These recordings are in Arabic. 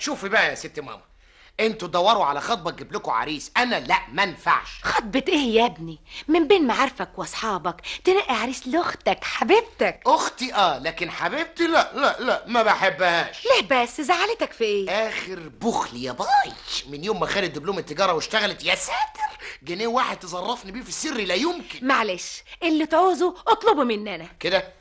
شوفي بقى يا ست ماما، انتوا دوروا على خطبه تجيب لكم عريس، انا لا، ما ينفعش. خطبة ايه يا ابني؟ من بين معارفك واصحابك تنقي عريس لاختك حبيبتك. اختي لكن حبيبتي لا لا لا، ما بحبهاش. ليه بس؟ زعلتك في ايه؟ اخر بخل يا باي، من يوم ما خدت دبلوم التجاره واشتغلت يا ساتر، جنيه واحد تظرفني بيه في السر لا يمكن. معلش، اللي تعوزه اطلبه مننا كده.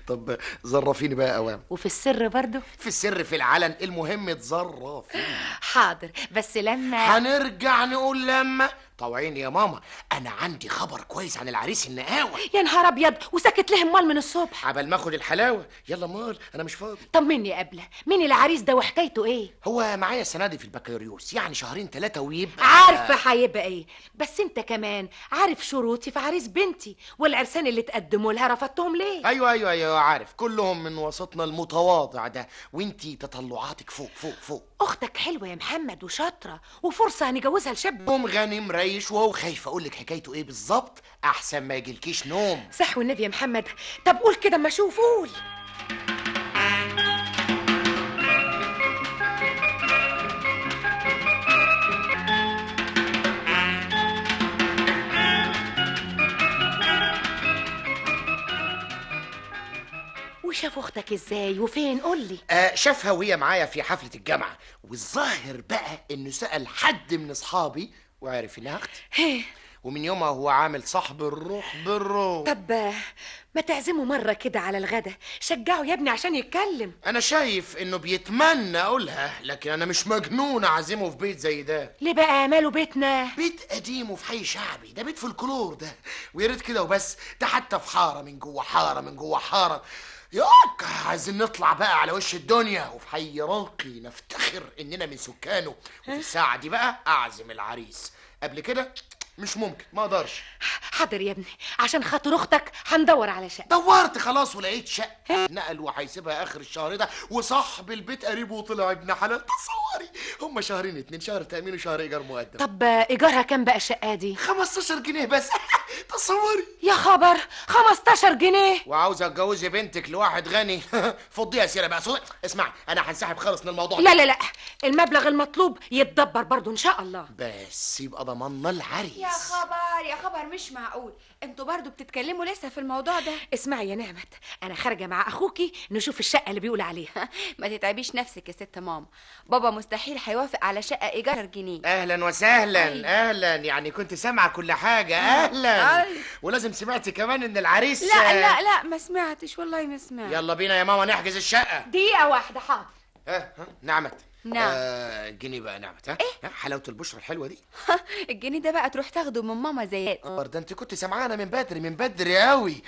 طب ظرفيني بقى اوام. وفي السر برضه؟ في السر في العلن، المهم تظرفيني. حاضر، بس لما هنرجع نقول لما. طوعين يا ماما، انا عندي خبر كويس عن العريس النقاوه. يا نهار ابيض، وسكت ليه مال من الصبح؟ عبال ما اخد الحلاوه. يلا مال، انا مش فاضي. طمني قبله، مين العريس ده وحكايته ايه؟ هو معايا السنه دي في البكالوريوس، يعني شهرين 3 ويبقى. عارفه هيبقى ايه، بس انت كمان عارف شروطي في عريس بنتي، والعرسان اللي تقدموا لها رفضتهم ليه؟ ايوه عارف، كلهم من وسطنا المتواضع ده، وانتي تطلعاتك فوق فوق فوق. اختك حلوه يا محمد وشاطره، وفرصه هنجوزها لشاب غني مريش وهو خايف اقول لك حكايته ايه بالظبط احسن ما يجيلكيش نوم. صح والنبي يا محمد. طب قول كده اما اشوف، قول. وشاف اختك ازاي وفين؟ قولي. شافها وهي معايا في حفله الجامعه، والظاهر بقى انه سال حد من اصحابي وعرف انها اختي، ومن يومها هو عامل صاحب الروح بالروح. طب ما تعزمه مرة كده على الغدا، شجعه يا ابني عشان يتكلم. انا شايف انه بيتمنى اقولها، لكن انا مش مجنون اعزمه في بيت زي ده. ليه بقى؟ ماله بيتنا؟ بيت قديم وفي حي شعبي، ده بيت فولكلور ده، ويا ريت كده وبس، ده حتى في حاره من جوه حاره من جوه حاره. ياك عايزين نطلع بقى على وش الدنيا، وفي حي راقي نفتخر اننا من سكانه، وفي الساعه دي بقى اعزم العريس. قبل كده مش ممكن، ما اقدرش. حاضر يا ابني، عشان خاطر اختك هندور على شقه. دورت خلاص ولقيت شقه نقل وهيسيبها اخر الشهر ده، وصاحب البيت قريب وطلع ابن حلال. تصوري، هم شهرين 2 شهر تامين وشهر ايجار مقدم. طب ايجارها كام بقى الشقه دي؟ 15 جنيه بس. تصوري يا خبر، 15 جنيه؟ وعاوزه اتجوزي بنتك لواحد غني. فضيها سيره بقى. اسمعي، انا هنسحب خالص من الموضوع ده. لا لا لا، المبلغ المطلوب يتدبر برضو ان شاء الله. بس يبقى ضمننا العريس. يا خبر يا خبر، مش معقول انتوا برضو بتتكلموا لسه في الموضوع ده. اسمعي يا نعمت، انا خارجه مع اخوكي نشوف الشقه اللي بيقول عليها. ما تتعبيش نفسك يا ست ماما، بابا مستحيل هيوافق على شقه ايجار جنيه. اهلا وسهلا. اهلا، يعني كنت سامعه كل حاجه. اهلا. ولازم سمعتي كمان ان العريس. لا ما سمعتش والله، ما سمعت. يلا بينا يا ماما نحجز الشقه. دقيقه واحده. حاضر. نعمت. نعم. جنيه بقى نعمت. ايه حلاوه البشرة الحلوه دي. الجنيه ده بقى تروح تاخده من ماما زي ده انت كنت سامعانا من بدري من بدري قوي.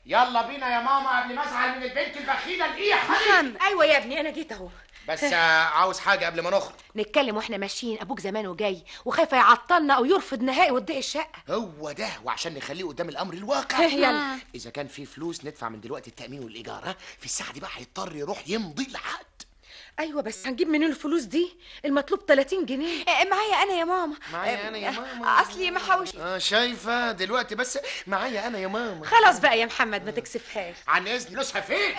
يلا بينا يا ماما قبل ما ازعل من البنت البخيله القيحه دي. ايوه يا ابني انا جيت اهو. بس عاوز حاجه قبل ما نخرج. نتكلم واحنا ماشيين، ابوك زمانه جاي وخايفه يعطلنا او يرفض نهائي ويدعي الشقه. هو ده، وعشان نخليه قدام الامر الواقع. يلا. اذا كان في فلوس ندفع من دلوقتي التامين والايجار، في الساعه دي بقى هيضطر يروح يمضي العقد. ايوه بس هنجيب منين الفلوس دي؟ المطلوب 30 جنيه. معايا انا يا ماما. معايا انا يا ماما. اصلي محوش. شايفه دلوقتي بس. معايا انا يا ماما. خلاص بقى يا محمد ما تكسفهاش. عن اذن. فلوسها فين؟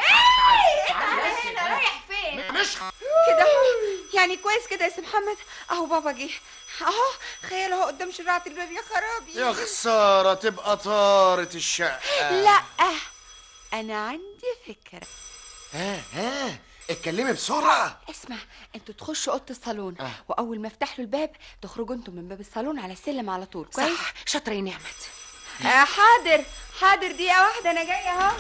انت رايح فين؟ مش كده يعني كويس كده يا سي محمد. اهو بابا جه اهو، خيال اهو قدام شراعة الباب. يا خرابي يا خساره، تبقى طارت الشقه. لا انا عندي فكره. اتكلمي بسرعه. اسمع، انتوا تخشوا اوضه الصالون، واول ما افتح له الباب تخرجوا انتوا من باب الصالون على السلم على طول. كويس؟ صح، شاطره يا نعمت. حاضر دقيقه واحده انا جايه اهو.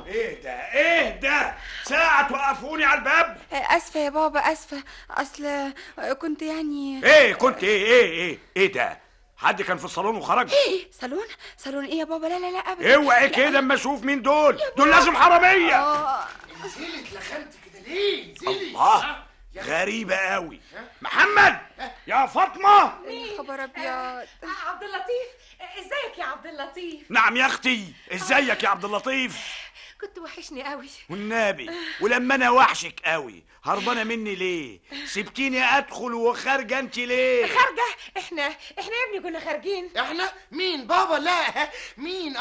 ايه ده ساعة توقفوني على الباب؟ اسفه يا بابا، اسفه، اصل كنت يعني كنت ايه ده؟ حد كان في الصالون وخرج؟ صالون ايه يا بابا؟ لا ابدا. اوعي كده اما اشوف مين دول لازم حراميه. انزلي اتلخمت كده ليه؟ انزلي. الله، غريبة قوي. محمد يا فاطمة. خبر ابيض. عبد اللطيف، ازيك يا عبد اللطيف؟ نعم يا اختي، ازيك يا عبد اللطيف؟ كنت وحشني قوي والنبي، ولما انا وحشك قوي هربانه مني ليه؟ سبتيني ادخل وخارجه انت ليه؟ خارجه؟ احنا يا ابني كنا خارجين. احنا مين؟ بابا لا. مين؟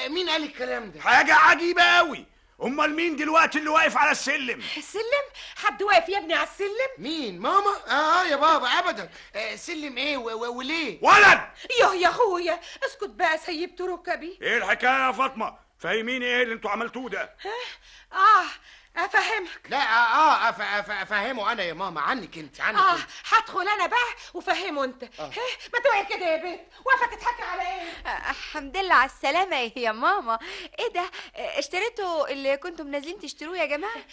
مين قال الكلام ده؟ حاجه عجيبه قوي. امال مين دلوقتي اللي واقف على السلم؟ السلم؟ حد واقف يا ابني على السلم؟ مين ماما؟ يا بابا ابدا. سلم ايه وليه؟ ولد! يا اخويا اسكت بقى، سيبت ركبي. ايه الحكايه يا فاطمه؟ فاهميني ايه اللي انتوا عملتوه ده؟ افهمك. لا افهمه انا يا ماما، عنك انت عنك انت. هدخل انا بقى وفهمه انت. ما توعي كده يا بنت، واقفه تضحكي على ايه؟ الحمد لله على السلامة يا ماما. ايه ده؟ اشتريتوا اللي كنتم نازلين تشتروه يا جماعة؟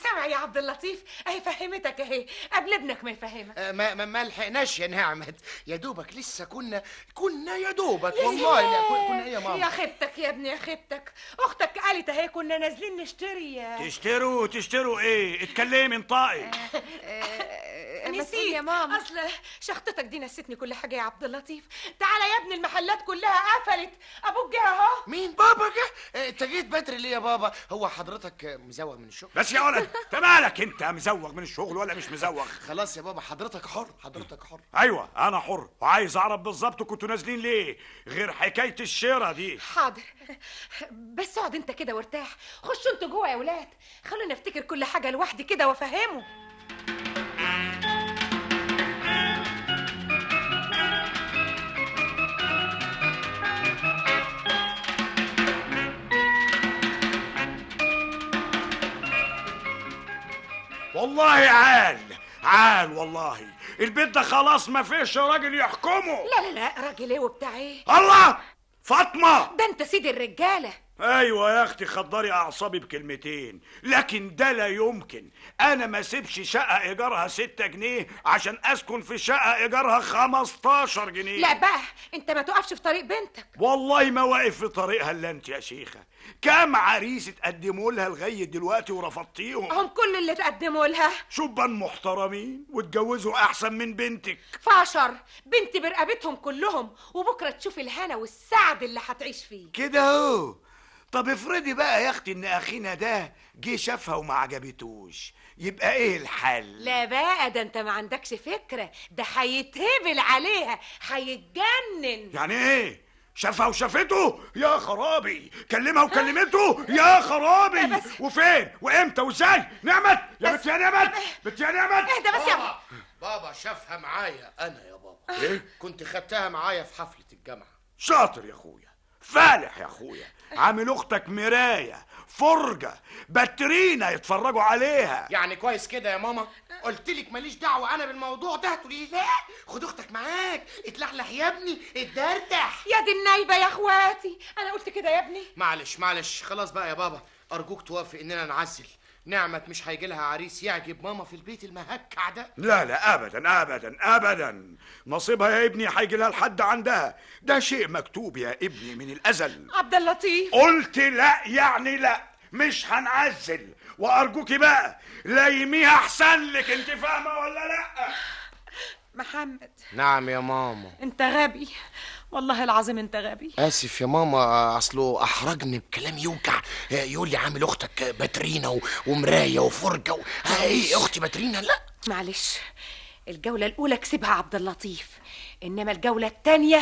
سامع يا عبد اللطيف، اهي فهمتك اهي قبل ابنك ما يفهمك. ما لحقناش يا نعمت، يا دوبك لسه كنا يا دوبك والله. لا كنا ايه يا ماما؟ يا خيبتك يا ابني يا خيبتك، اختك قالت اهي كنا نازلين نشتري. تشتروا ايه؟ اتكلمي انطقي. نسيت يا ماما. اصل شخطتك دي نسيتني كل حاجه يا عبد اللطيف. تعالى يا ابني، المحلات كلها قفلت، ابوك جه اهو. مين بابا جه؟ انت جيت بدري ليه يا بابا؟ هو حضرتك مزوغ من الشغل؟ بس يا ولد انت مالك؟ انت مزوغ من الشغل ولا مش مزوغ؟ خلاص يا بابا، حضرتك حر. ايوه انا حر، وعايز اعرف بالظبط كنتوا نازلين ليه، غير حكايه الشيره دي. حاضر، بس اقعد انت كده وارتاح. خشوا انتوا جوه يا ولاد، خلوني افتكر كل حاجه لوحدي كده وافهمه. والله عال والله، البيت ده خلاص ما فيش راجل يحكمه. لا راجل ايه وبتاع ايه؟ الله! فاطمه، ده انت سيد الرجاله. ايوه يا اختي، خدري اعصابي بكلمتين، لكن ده لا يمكن. انا ما سيبش شقه ايجارها 6 جنيه عشان اسكن في شقه ايجارها 15 جنيه. لا بقى انت ما تقفش في طريق بنتك. والله ما واقف في طريقها الا انت يا شيخه. كام عريس اتقدموا لها لغايه دلوقتي ورفضتيهم؟ هم كل اللي تقدموا لها شبان محترمين واتجوزوا احسن من بنتك. فاشر بنتي برقبتهم كلهم، وبكره تشوف الهنا والسعد اللي هتعيش فيه كده اهو. طب افرضي بقى يا اختي ان اخينا ده جه شافها وما عجبتوش، يبقى ايه الحل؟ لا بقى ده انت ما عندكش فكره، ده هيتهبل عليها، هيتجنن. يعني ايه؟ شافها وشافته؟ يا خرابي! كلمها وكلمته؟ يا خرابي! وفين وامتى وازاي؟ نعمت يا بنت يا نعمت، بنت يا نعمت. اهدى بس يا بابا شافها معايا انا يا بابا. ايه؟ كنت خدتها معايا في حفله الجامعه. شاطر يا اخويا، فالح يا اخويا، عامل اختك مرايه فرجه باترينا يتفرجوا عليها. يعني كويس كده يا ماما؟ قلت لك ماليش دعوه انا بالموضوع ده، تقولي لا خد اختك معاك، اتلحلح يا ابني، اتدردح. يا دي النايبه يا اخواتي، انا قلت كده يا ابني. معلش خلاص بقى يا بابا، ارجوك توافق اننا نعزل. نعمت مش هيجي لها عريس يعجب ماما في البيت المهكع ده. لا ابدا، نصيبها يا ابني هيجي لها لحد عندها، ده شيء مكتوب يا ابني من الازل. عبد اللطيف قلت لا يعني لا، مش هنعزل، وارجوكي بقى لايميها احسن لك، انت فاهمه ولا لا؟ محمد. نعم يا ماما. انت غبي، والله العظيم انت غبي. اسف يا ماما، اصله احرجني بكلام يوجع. يقول لي عامل اختك باترينا ومرايه وفرجه ايه اختي باترينا؟ لا معلش، الجوله الاولى كسبها عبد اللطيف، انما الجوله الثانيه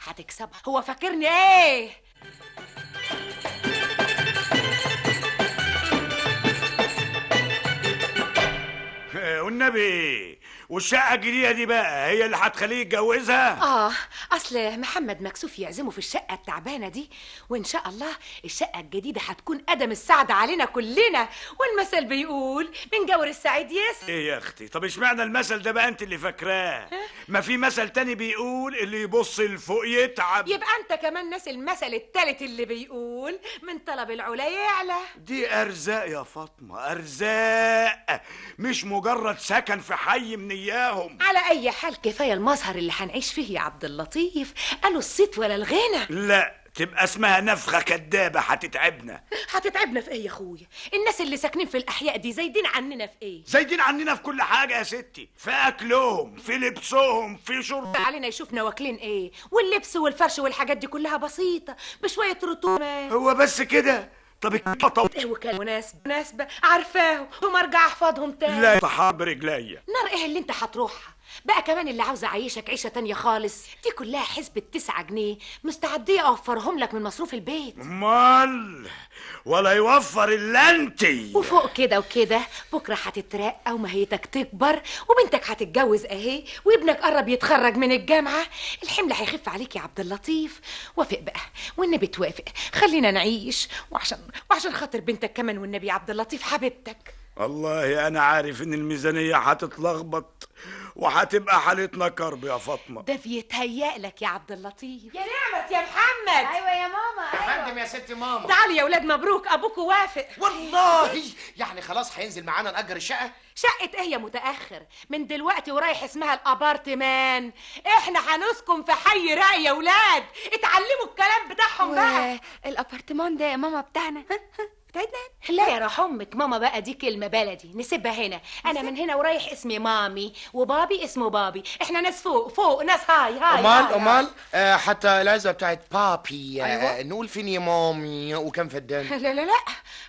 هتكسبها. هو فاكرني ايه؟ والنبي، والشقة الجديدة دي بقى هي اللي هتخليه يتجوزها؟ اصل محمد مكسوف يعزمه في الشقة التعبانة دي، وان شاء الله الشقة الجديدة هتكون قدم السعد علينا كلنا، والمثل بيقول من جور السعيد يسر. ايه يا اختي؟ طب اشمعنى المثل ده بقى انت اللي فاكراه؟ ما في مثل تاني بيقول اللي يبص لفوق يتعب. يبقى انت كمان ناس المثل التالت اللي بيقول من طلب العلا يعلى. دي ارزاق يا فاطمة، ارزاق، مش مجرد سكن في حي من اياهم. على اي حال كفايه المظهر اللي هنعيش فيه يا عبد اللطيف، قالوا الصيت ولا الغنى. لا، تبقى اسمها نفخة كدابة هتتعبنا. هتتعبنا في ايه يا اخويا؟ الناس اللي ساكنين في الاحياء دي زايدين عننا في ايه؟ زايدين عننا في كل حاجة يا ستي، في اكلهم، في لبسهم، في شرب. علينا يشوفنا واكلين ايه، واللبس والفرش والحاجات دي كلها بسيطه بشويه رطوبه. هو بس كده؟ طب ايه وكان مناسبة عارفاه وما ارجع احفظهم تاني. لا، طحاب برجليا. نار ايه اللي انت هتروحها؟ بقى كمان اللي عاوزه اعيشك عيشه تانية خالص، دي كلها حسبة 9 جنيه مستعديه اوفرهم لك من مصروف البيت. مال ولا يوفر الا انتي. وفوق كده وكده بكره هتترقى ومهيتك تكبر وبنتك هتتجوز اهي وابنك قرب يتخرج من الجامعه، الحمل هيخف عليك يا عبد اللطيف. وافق بقى والنبي توافق، خلينا نعيش وعشان خاطر بنتك كمان والنبي يا عبد اللطيف حبيبتك. والله انا عارف ان الميزانيه هتتلخبط وهتبقى حالتنا كرب يا فاطمه. ده بيتهيألك يا عبد اللطيف. يا نعمت يا محمد. ايوه يا ماما، يا فندم يا ست ماما. تعالوا يا ولاد، مبروك ابوكوا وافق. والله يعني خلاص هينزل معانا نأجر الشقه؟ شقة ايه يا متأخر؟ من دلوقتي ورايح اسمها الابارتمان. احنا هنسكن في حي راقي يا ولاد، اتعلموا الكلام بتاعهم بقى. الابارتمان ده يا ماما بتاعنا بتاعتنا؟ لا يا روح امك، ماما بقى دي كلمة بلدي نسيبها هنا. انا من هنا ورايح اسمي مامي وبابي اسمه بابي، احنا ناس فوق ناس هاي. امال حتى العزة بتاعت بابي. أيوة. نقول فين يا مامي وكم فدان؟ لا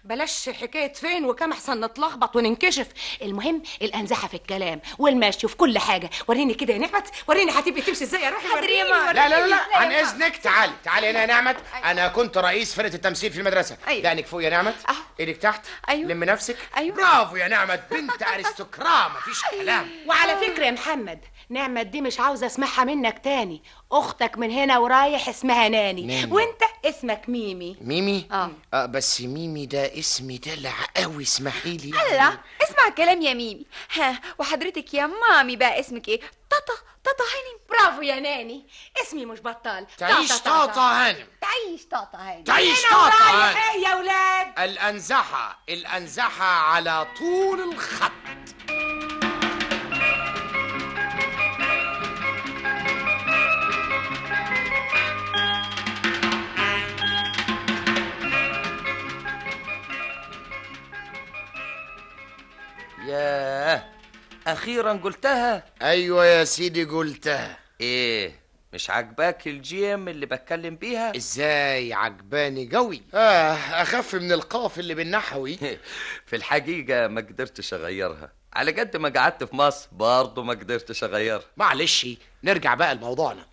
بلاش حكاية فين وكم، احسن نتلخبط وننكشف. المهم الانزحة في الكلام والمشي وفي كل حاجة. وريني كده يا نعمت، وريني هتبقي تمشي ازاي يا روحي. حاضر يا ماما. لا عن اذنك تعالي هنا يا نعمت. انا كنت رئيس فرقة التمثيل في المدرسة. دقنك فوق يا نعمت، ايدك تحت. أيوة. لم نفسك. أيوة. برافو يا نعمت، بنت ارستقراء مفيش كلام. وعلى فكرة يا محمد، نعمت دي مش عاوزة اسمعها منك تاني. اختك من هنا ورايح اسمها ناني. وانت اسمك ميمي. بس ميمي ده اسمي دلع قوي، اسمحيلي. الله، اسمع كلام يا ميمي. ها، وحضرتك يا مامي بقى اسمك ايه؟ طاطا هانم. برافو يا ناني، اسمي مش بطال. تعيش طاطا هانم. تعيش طاطا هانم. تعيش طاطا هانم. ايه يا ولاد؟ الأنزحة على طول الخط. ياه، أخيرا قلتها. أيوة يا سيدي قلتها. إيه، مش عجباك الجيم اللي بتكلم بيها؟ ازاي عجباني قوي. اخف من القاف اللي بالنحوي. في الحقيقة ما قدرتش اغيرها، على قد ما قعدت في مصر برضه ما قدرتش اغيرها. معلش نرجع بقى لموضوعنا.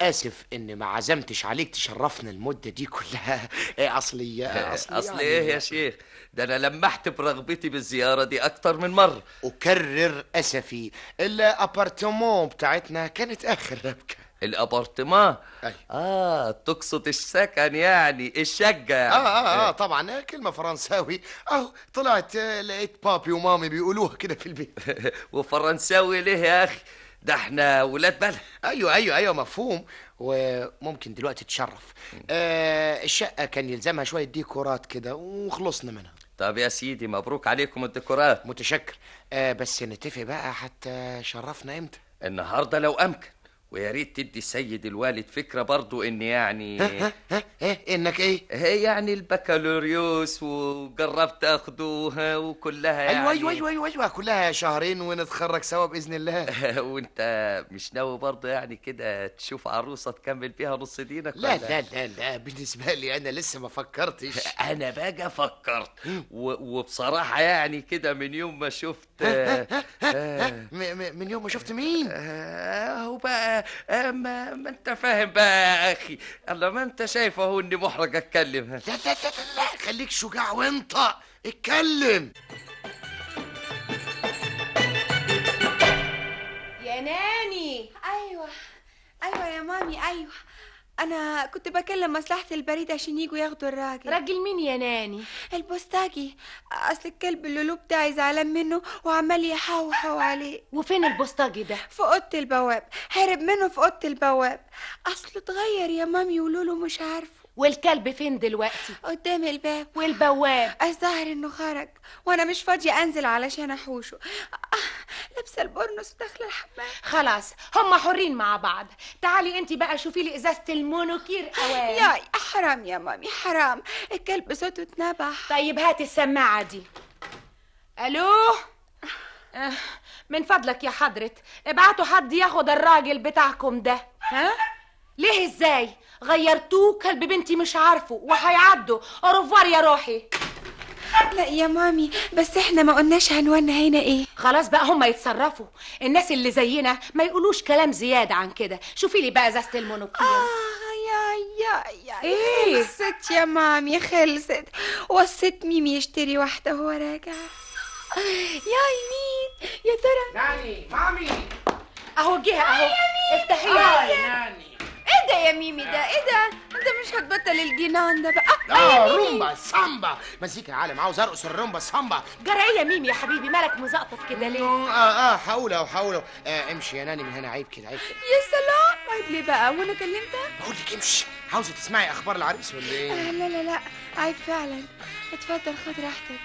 اسف اني ما عزمتش عليك تشرفنا المدة دي كلها. اصلي يعني ايه يا شيخ، ده انا لمحت برغبتي بالزيارة دي اكتر من مرة. اكرر اسفي، الابارتمون بتاعتنا كانت اخر ربكة. الابارتمان؟ تقصد السكن يعني الشقة يعني. طبعا كلمة فرنساوي. طلعت لقيت بابي ومامي بيقولوها كده في البيت. وفرنساوي ليه يا اخي؟ ده احنا ولاد بلد. ايوه مفهوم. وممكن دلوقتي تشرف. الشقة كان يلزمها شوية ديكورات كده وخلصنا منها. طب يا سيدي مبروك عليكم الديكورات. متشكر. بس نتفق بقى حتى شرفنا امتى؟ النهارده لو امكن، ويا ريت تدي السيد الوالد فكره برضو ان يعني انك ايه؟ يعني البكالوريوس وجربت اخدوها وكلها يعني. ايوه كلها شهرين ونتخرج سوا باذن الله. وانت مش ناوي برضو يعني كده تشوف عروسه تكمل بيها نص دينك؟ لا بالنسبه لي انا لسه ما فكرتش. انا بقى فكرت وبصراحه يعني كده من يوم ما شفت من يوم ما شفت مين؟ هو بقى ما انت فاهم بقى يا اخي. الله، ما انت شايف اهو اني محرج اتكلم. لا خليك شجاع وانت اتكلم. يا ناني. ايوه يا مامي. ايوه، انا كنت بكلم مصلحة البريد عشان يجوا ياخدوا الراجل. راجل مين يا ناني؟ البوسطجي. اصل الكلب اللولو بتاعي زعلان منه وعمال يحوحو عليه. وفين البوسطجي ده؟ في اوضه البواب، هرب منه في اوضه البواب. اصله اتغير يا مامي ولولو مش عارفه. والكلب فين دلوقتي؟ قدام الباب. والبواب؟ الظاهر انه خرج وانا مش فاضيه انزل علشان احوشه. لابسه البورنوس وداخله الحمام. خلاص هم حرين مع بعض. تعالي انت بقى شوفي لي ازازه المونوكير اوان. ياي حرام يا مامي حرام، الكلب صوته اتنبح. طيب هاتي السماعه دي. الو، من فضلك يا حضرة ابعتوا حد ياخد الراجل بتاعكم ده. ليه ازاي غيرتوه؟ كلب بنتي مش عارفه وهيعدوا. اوروفوار يا روحي. لا يا مامي، بس احنا ما قلناش عنواننا هنا ايه. خلاص بقى هم يتصرفوا. الناس اللي زينا ما يقولوش كلام زيادة عن كده. شوفي لي بقى ازازة المونوكيل. يا إيه؟ خلصت يا مامي، خلصت. وصيت ميمي يشتري واحدة وهو راجع. يا مين يا ترى؟ ناني مامي. اهو جه اهو. افتحيها. ناني. ايه ده يا ميمي ده؟ ايه ده؟ انت مش هتبطل الجنان ده بقى؟ رومبا سامبا مزيكا يا عالم، عاوز ارقص الرومبا سامبا. جرى ايه يا ميمي يا حبيبي؟ مالك مزقطط كده ليه؟ حاولوا امشي يا ناني من هنا، عيب كده عيب كده. يا سلام، عيب ليه بقى؟ وانا كلمتك؟ بقول لك امشي. عاوزه تسمعي اخبار العريس ولا ايه؟ لا لا لا، عيب فعلا. اتفضل خد راحتك.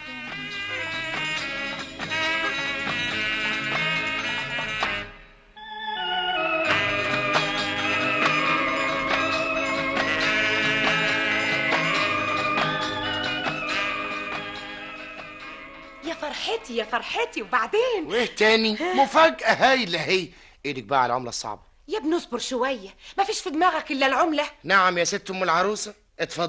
يا فرحتي يا فرحتي. وبعدين وايه تاني؟ مفاجأة هايلة هي. ايدك بقى على العملة الصعبة. يا ابني اصبر شوية، مفيش في دماغك الا العملة. نعم يا ست ام العروسة، اتفضل.